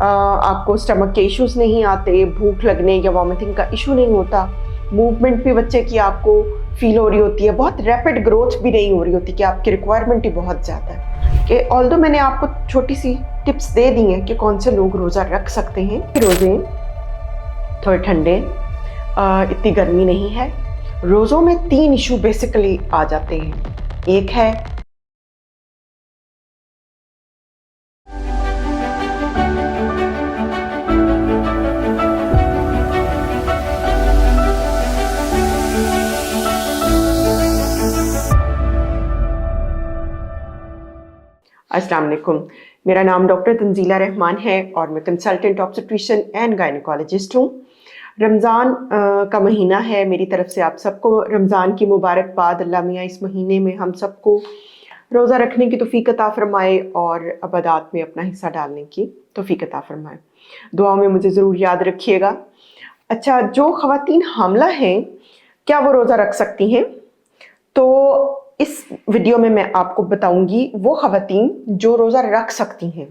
आपको स्टमक के इश्यूज नहीं आते, भूख लगने या वॉमिटिंग का इशू नहीं होता, मूवमेंट भी बच्चे की आपको फील हो रही होती है, बहुत रैपिड ग्रोथ भी नहीं हो रही होती कि आपकी रिक्वायरमेंट ही बहुत ज़्यादा है। कि ऑल्दो मैंने आपको छोटी सी टिप्स दे दी हैं कि कौन से लोग रोज़ा रख सकते हैं। रोज़े थोड़े ठंडे, इतनी गर्मी नहीं है। रोज़ों में 3 इशू बेसिकली आ जाते हैं। एक है अस्सलाम वालेकुम, मेरा नाम डॉक्टर तंजीला रहमान है और मैं कंसल्टेंट ऑब्स्टेट्रिशियन एंड गायनेकोलॉजिस्ट हूँ। रमज़ान का महीना है, मेरी तरफ से आप सबको रमज़ान की मुबारकबाद। अल्लाह मियाँ इस महीने में हम सबको रोज़ा रखने की तौफीक अता फरमाए और इबादत में अपना हिस्सा डालने की तौफीक अता फरमाए। दुआ में मुझे ज़रूर याद रखिएगा। अच्छा, जो ख़वातीन हामला हैं क्या वो रोज़ा रख सकती हैं? तो इस वीडियो में मैं आपको बताऊंगी वो ख़वातीन जो रोज़ा रख सकती हैं,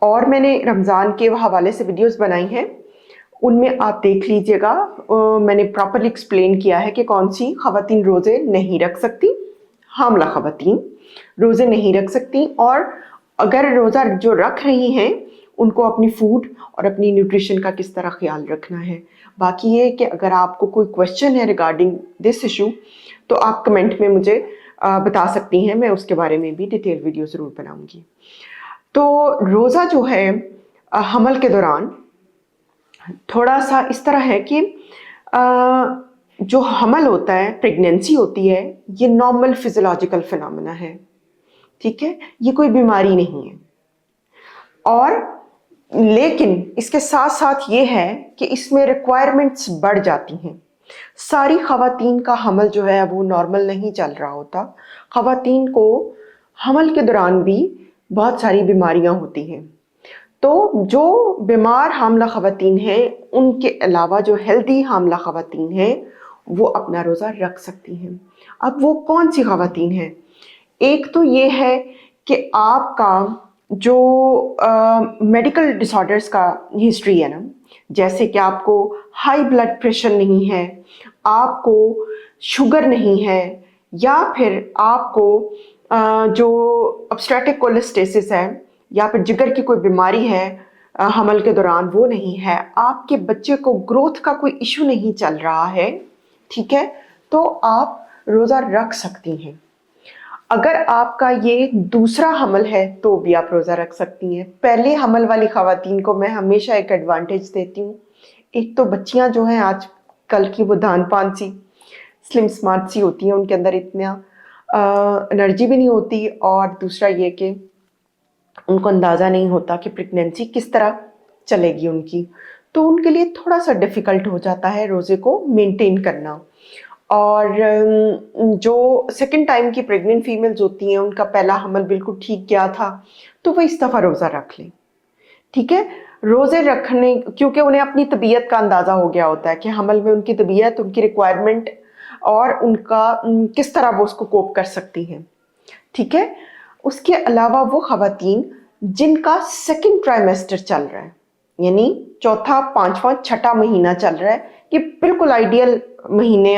और मैंने रमज़ान के हवाले से वीडियोस बनाई हैं, उनमें आप देख लीजिएगा। मैंने प्रॉपरली एक्सप्लेन किया है कि कौन सी ख़वातीन रोज़े नहीं रख सकती। हामला ख़वातीन रोज़े नहीं रख सकती, और अगर रोज़ा जो रख रही हैं उनको अपनी फूड और अपनी न्यूट्रिशन का किस तरह ख्याल रखना है। बाकी ये कि अगर आपको कोई क्वेश्चन है रिगार्डिंग दिस इशू तो आप कमेंट में मुझे बता सकती हैं, मैं उसके बारे में भी डिटेल वीडियो ज़रूर बनाऊंगी। तो रोज़ा जो है हमल के दौरान थोड़ा सा इस तरह है कि जो हमल होता है, प्रेगनेंसी होती है, ये नॉर्मल फिजियोलॉजिकल फिनोमेना है, ठीक है, ये कोई बीमारी नहीं है। और लेकिन इसके साथ साथ ये है कि इसमें रिक्वायरमेंट्स बढ़ जाती हैं। सारी ख़वातीन का हमल जो है वो नॉर्मल नहीं चल रहा होता। ख़वातीन को हमल के दौरान भी बहुत सारी बीमारियां होती हैं। तो जो बीमार हामला ख़वातीन हैं उनके अलावा जो हेल्दी हामला ख़वातीन हैं वो अपना रोज़ा रख सकती हैं। अब वो कौन सी ख़वातीन हैं? एक तो ये है कि आपका जो मेडिकल डिसऑर्डर्स का हिस्ट्री है ना, जैसे कि आपको हाई ब्लड प्रेशर नहीं है, आपको शुगर नहीं है, या फिर आपको जो ऑब्स्ट्रेटिक कोलेस्टेसिस है या फिर जिगर की कोई बीमारी है हमल के दौरान वो नहीं है, आपके बच्चे को ग्रोथ का कोई इशू नहीं चल रहा है, ठीक है, तो आप रोज़ा रख सकती हैं। अगर आपका ये दूसरा हमल है तो भी आप रोज़ा रख सकती हैं। पहले हमल वाली ख़वातीन को मैं हमेशा एक एडवांटेज देती हूँ। एक तो बच्चियाँ जो हैं आज कल की वो धान पान सी स्लिम स्मार्ट सी होती हैं, उनके अंदर इतना एनर्जी भी नहीं होती, और दूसरा ये कि उनको अंदाज़ा नहीं होता कि प्रेगनेंसी किस तरह चलेगी उनकी, तो उनके लिए थोड़ा सा डिफ़िकल्ट हो जाता है रोज़े को मेंटेन करना। और जो सेकंड टाइम की प्रेग्नेंट फीमेल्स होती हैं उनका पहला हमल बिल्कुल ठीक गया था तो वो इस दफ़ा रोज़ा रख लें, ठीक है। रोज़े रखने, क्योंकि उन्हें अपनी तबीयत का अंदाज़ा हो गया होता है कि हमल में उनकी तबीयत, उनकी रिक्वायरमेंट और उनका किस तरह वो उसको कोप कर सकती हैं, ठीक है। उसके अलावा वो ख़वातीन जिनका सेकंड ट्राइमेस्टर चल रहा है, यानी चौथा, पाँचवा, छठा महीना चल रहा है, ये बिल्कुल आइडियल महीने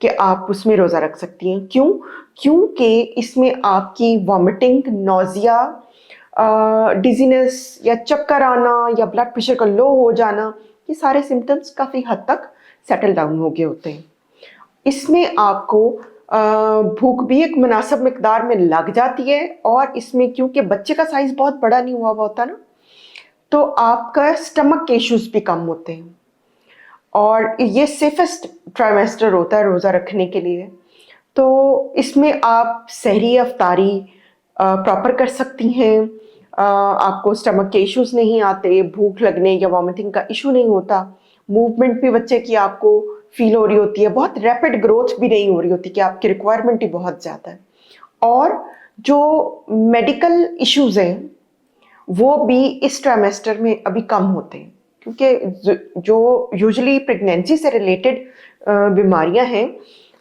कि आप उसमें रोज़ा रख सकती हैं। क्यों? क्योंकि इसमें आपकी वॉमिटिंग, नोज़िया, डिजीनेस या चक्कर आना या ब्लड प्रेशर का लो हो जाना, ये सारे सिम्टम्स काफ़ी हद तक सेटल डाउन हो गए होते हैं। इसमें आपको भूख भी एक मुनासिब मिकदार में लग जाती है, और इसमें क्योंकि बच्चे का साइज़ बहुत बड़ा नहीं हुआ होता ना, तो आपका स्टमक के इश्यूज़ भी कम होते हैं, और ये सेफेस्ट ट्राइमेस्टर होता है रोज़ा रखने के लिए। तो इसमें आप सहरी, अफ्तारी प्रॉपर कर सकती हैं, आपको स्टमक के इश्यूज़ नहीं आते, भूख लगने या वॉमिटिंग का इशू नहीं होता, मूवमेंट भी बच्चे की आपको फील हो रही होती है, बहुत रैपिड ग्रोथ भी नहीं हो रही होती कि आपकी रिक्वायरमेंट ही बहुत ज़्यादा है। और जो मेडिकल इश्यूज़ हैं वो भी इस ट्राइमेस्टर में अभी कम होते हैं, क्योंकि जो यूजुअली प्रेगनेंसी से रिलेटेड बीमारियां हैं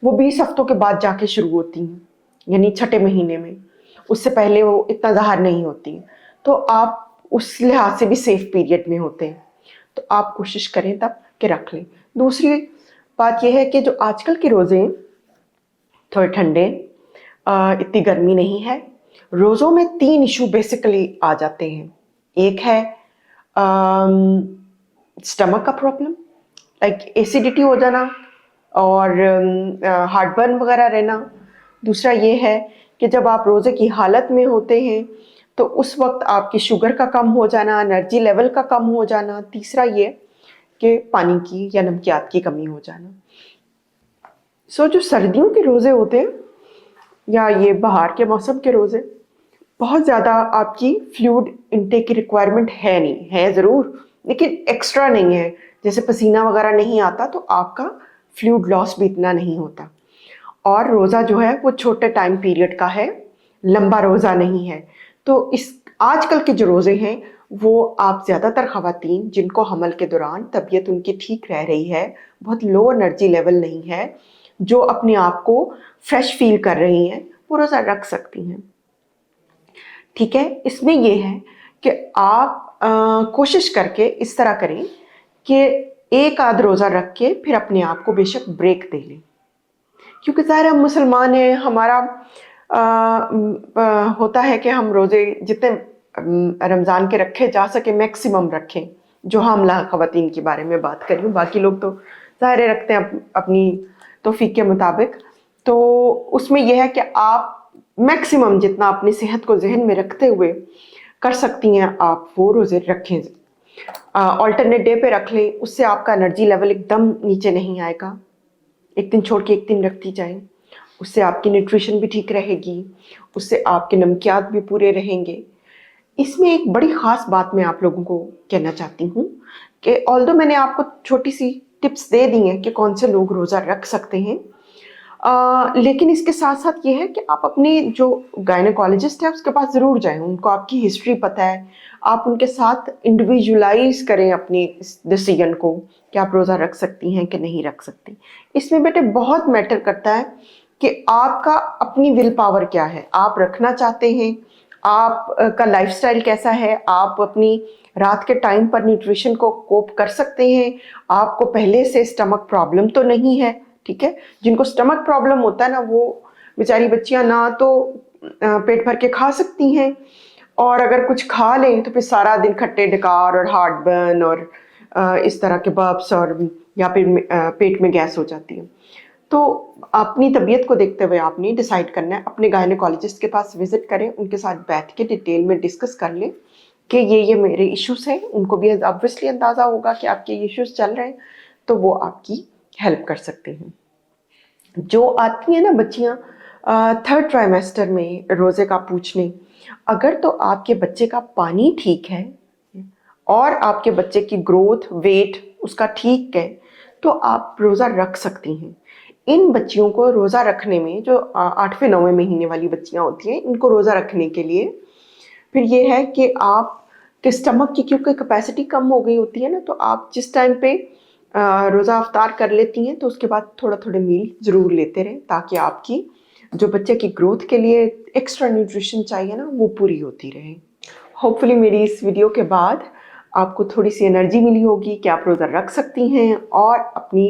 वो 20 हफ्तों के बाद जाके शुरू होती हैं, यानी छठे महीने में, उससे पहले वो इतना ज़ाहिर नहीं होती। तो आप उस लिहाज से भी सेफ पीरियड में होते हैं, तो आप कोशिश करें तब कि रख लें। दूसरी बात यह है कि जो आजकल के रोज़े हैं थोड़े ठंडे, इतनी गर्मी नहीं है। रोज़ों में 3 इशू बेसिकली आ जाते हैं। एक है स्टमक का प्रॉब्लम, लाइक एसिडिटी हो जाना और हार्टबर्न वगैरह रहना। दूसरा ये है कि जब आप रोज़े की हालत में होते हैं तो उस वक्त आपकी शुगर का कम हो जाना, एनर्जी लेवल का कम हो जाना। तीसरा ये कि पानी की या नमकियात की कमी हो जाना। जो सर्दियों के रोज़े होते हैं या ये बाहर के मौसम के रोज़े, बहुत ज़्यादा आपकी फ्लूइड इनटेक की रिक्वायरमेंट है नहीं, है ज़रूर लेकिन एक्स्ट्रा नहीं है। जैसे पसीना वगैरह नहीं आता तो आपका फ्लूइड लॉस भी इतना नहीं होता। और रोज़ा जो है वो छोटे टाइम पीरियड का है, लंबा रोज़ा नहीं है। तो इस आजकल के जो रोज़े हैं वो आप ज़्यादातर ख़वातीन जिनको हमल के दौरान तबीयत उनकी ठीक रह रही है, बहुत लो एनर्जी लेवल नहीं है, जो अपने आप को फ्रेश फील कर रही हैं, वो रोज़ा रख सकती हैं। ठीक है, इसमें ये है कि आप कोशिश करके इस तरह करें कि एक आध रोज़ा रख के फिर अपने आप को बेशक ब्रेक दे लें, क्योंकि ज़ाहिर हम मुसलमान हैं, हमारा होता है कि हम रोज़े जितने रमज़ान के रखे जा सके मैक्सिमम रखें। जो हामला ख़वातीन के बारे में बात कर रही हूँ, बाकी लोग तो ज़ाहिर रखते हैं अपनी तौफीक के मुताबिक। तो उसमें यह है कि आप मैक्सिमम जितना अपनी सेहत को जहन में रखते हुए कर सकती हैं आप वो रोज़े रखें। ऑल्टरनेट डे पे रख लें, उससे आपका एनर्जी लेवल एकदम नीचे नहीं आएगा। एक दिन छोड़ के एक दिन रखती जाएं, उससे आपकी न्यूट्रिशन भी ठीक रहेगी, उससे आपके नमकियात भी पूरे रहेंगे। इसमें एक बड़ी ख़ास बात मैं आप लोगों को कहना चाहती हूँ कि ऑल्दो मैंने आपको छोटी सी टिप्स दे दी हैं कि कौन से लोग रोज़ा रख सकते हैं, लेकिन इसके साथ साथ ये है कि आप अपने जो गायनेकोलॉजिस्ट है उसके पास ज़रूर जाएं। उनको आपकी हिस्ट्री पता है, आप उनके साथ इंडिविजुअलाइज करें अपनी इस डिसीजन को कि आप रोज़ा रख सकती हैं कि नहीं रख सकती। इसमें बेटे बहुत मैटर करता है कि आपका अपनी विल पावर क्या है, आप रखना चाहते हैं, आप का लाइफस्टाइल कैसा है, आप अपनी रात के टाइम पर न्यूट्रिशन को कोप कर सकते हैं, आपको पहले से स्टमक प्रॉब्लम तो नहीं है। ठीक है, जिनको स्टमक प्रॉब्लम होता है ना, वो बेचारी बच्चियां ना तो पेट भर के खा सकती हैं, और अगर कुछ खा लें तो फिर सारा दिन खट्टे डकार और हार्ट बर्न और इस तरह के बर्प्स और या फिर पेट में गैस हो जाती है। तो अपनी तबीयत को देखते हुए आपने डिसाइड करना है। अपने गायनेकोलॉजिस्ट के पास विजिट करें, उनके साथ बैठ के डिटेल में डिस्कस कर लें कि ये मेरे इश्यूज हैं। उनको भी ऑब्वियसली अंदाज़ा होगा कि आपके इश्यूज चल रहे हैं, तो वो आपकी हेल्प कर सकते हैं। जो आती हैं ना बच्चियाँ थर्ड ट्राइमेस्टर में रोज़े का पूछने, अगर तो आपके बच्चे का पानी ठीक है और आपके बच्चे की ग्रोथ वेट उसका ठीक है तो आप रोज़ा रख सकती हैं। इन बच्चियों को रोज़ा रखने में, जो 8वें 9वें महीने वाली बच्चियाँ होती हैं, इनको रोज़ा रखने के लिए फिर ये है कि आप के स्टमक की क्योंकि कैपेसिटी कम हो गई होती है ना, तो आप जिस टाइम पे रोज़ा अफ्तार कर लेती हैं तो उसके बाद थोड़ा थोड़े मील ज़रूर लेते रहें, ताकि आपकी जो बच्चे की ग्रोथ के लिए एक्स्ट्रा न्यूट्रिशन चाहिए ना वो पूरी होती रहे। होपफुली मेरी इस वीडियो के बाद आपको थोड़ी सी एनर्जी मिली होगी कि आप रोज़ा रख सकती हैं और अपनी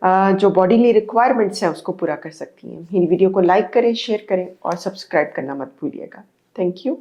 जो बॉडीली रिक्वायरमेंट्स हैं उसको पूरा कर सकती हैं। मेरी वीडियो को लाइक करें, शेयर करें और सब्सक्राइब करना मत भूलिएगा। Thank you.